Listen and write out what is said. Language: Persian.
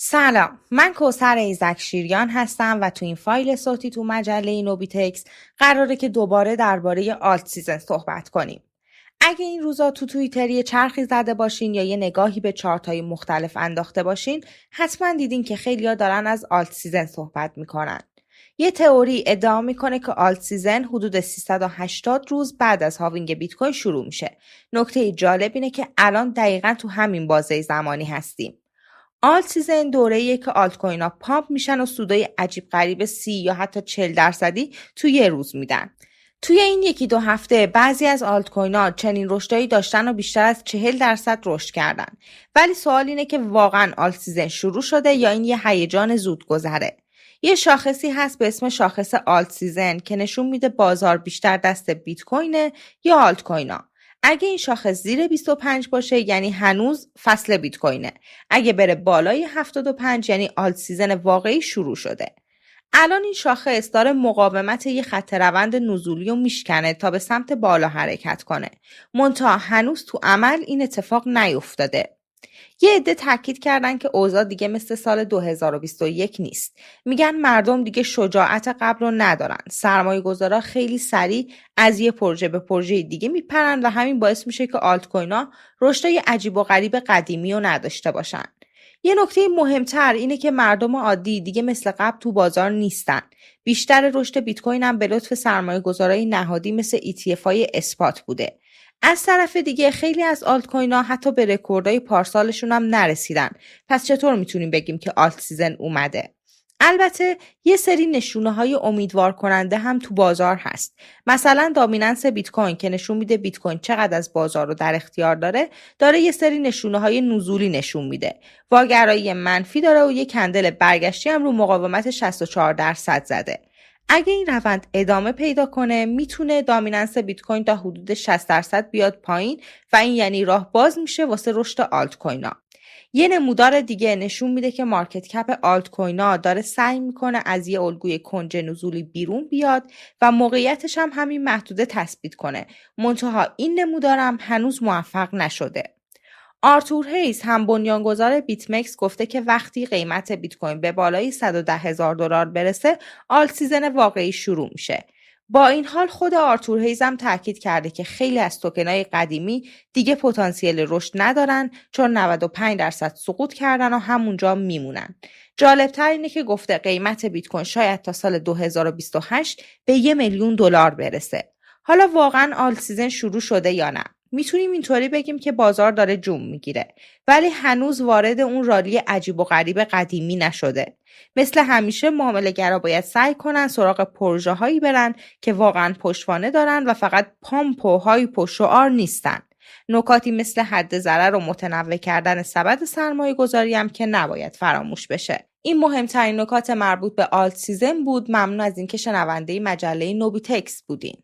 سلام، من کوثر ایزک شیریان هستم و تو این فایل صوتی تو مجله نوبیتکس قراره که دوباره درباره آلت سیزن صحبت کنیم. اگه این روزا تو توییتر یه چرخی زده باشین یا یه نگاهی به چارت‌های مختلف انداخته باشین، حتما دیدین که خیلی‌ها دارن از آلت سیزن صحبت میکنن. یه تئوری ادعا میکنه که آلت سیزن حدود 380 روز بعد از هاوینگ بیت کوین شروع میشه. نکته جالب اینه که الان دقیقاً تو همین بازه زمانی هستیم. آلت سیزن دوره‌ایه که آلت کوین ها پامپ میشن و سودای عجیب غریب 30 یا حتی 40% تو یه روز میدن. توی این یکی دو هفته بعضی از آلت کوین ها چنین رشدایی داشتن و بیشتر از 40% رشد کردن. ولی سوال اینه که واقعا آلت سیزن شروع شده یا این یه هیجان زود گذره. یه شاخصی هست به اسم شاخص آلت سیزن که نشون میده بازار بیشتر دست بیت کوینه یا آلت کوین ها. اگه این شاخص زیر 25 باشه یعنی هنوز فصل بیت کوینه. اگه بره بالای 75 یعنی آلت سیزن واقعی شروع شده. الان این شاخص داره مقاومت یه خط روند نزولی رو میشکنه تا به سمت بالا حرکت کنه. منتها هنوز تو عمل این اتفاق نیفتاده. یه عده تاکید کردن که اوضاع دیگه مثل سال 2021 نیست. میگن مردم دیگه شجاعت قبل رو ندارن. سرمایه‌گذارا خیلی سریع از یه پروژه به پروژه دیگه میپرن و همین باعث میشه که آلت کوینا رشدای عجیب و غریب قدیمی رو نداشته باشن. یه نکته مهمتر اینه که مردم عادی دیگه مثل قبل تو بازار نیستن. بیشتر رشد بیت کوین هم به لطف سرمایه‌گذارای نهادی مثل ETF های اثبات بوده. از طرف دیگه خیلی از آلت کوین ها حتی به رکوردهای پارسالشون هم نرسیدن. پس چطور میتونیم بگیم که آلت سیزن اومده؟ البته یه سری نشونه های امیدوار کننده هم تو بازار هست. مثلا دامیننس بیت کوین که نشون میده بیت کوین چقدر از بازار رو در اختیار داره یه سری نشونه های نزولی نشون میده. واگرایی منفی داره و یه کندل برگشتی هم رو مقاومت 64% زده. اگه این روند ادامه پیدا کنه میتونه دامیننس بیت کوین تا حدود 60% بیاد پایین و این یعنی راه باز میشه واسه رشد آلت کوین ها. یه نمودار دیگه نشون میده که مارکت کپ آلت کوین ها داره سعی میکنه از یه الگوی کنج نزولی بیرون بیاد و موقعیتش هم همین محدوده تثبیت کنه. منتها این نمودارم هنوز موفق نشده. آرتور هیز هم بنیانگذار بیت مکس گفته که وقتی قیمت بیت کوین به بالای $110,000 برسه آلت سیزن واقعی شروع میشه. با این حال خود آرتور هیز هم تاکید کرده که خیلی از توکن‌های قدیمی دیگه پتانسیل رشد ندارن چون 95% سقوط کردن و همونجا میمونن. جالبتر اینه که گفته قیمت بیت کوین شاید تا سال 2028 به $1,000,000 برسه. حالا واقعا آلت سیزن شروع شده یا نه؟ میتونیم اینطوری بگیم که بازار داره جوم میگیره ولی هنوز وارد اون رالی عجیب و غریب قدیمی نشده. مثل همیشه معامله‌گرا باید سعی کنن سراغ پروژه هایی برن که واقعا پشتوانه دارن و فقط پامپ و هایپ و شعار نیستن. نکاتی مثل حد ضرر و متنوع کردن سبد سرمایه گذاری هم که نباید فراموش بشه. این مهمترین نکات مربوط به آلت سیزن بود. ممنون از اینکه شنونده مجله نوبیتکس بودین.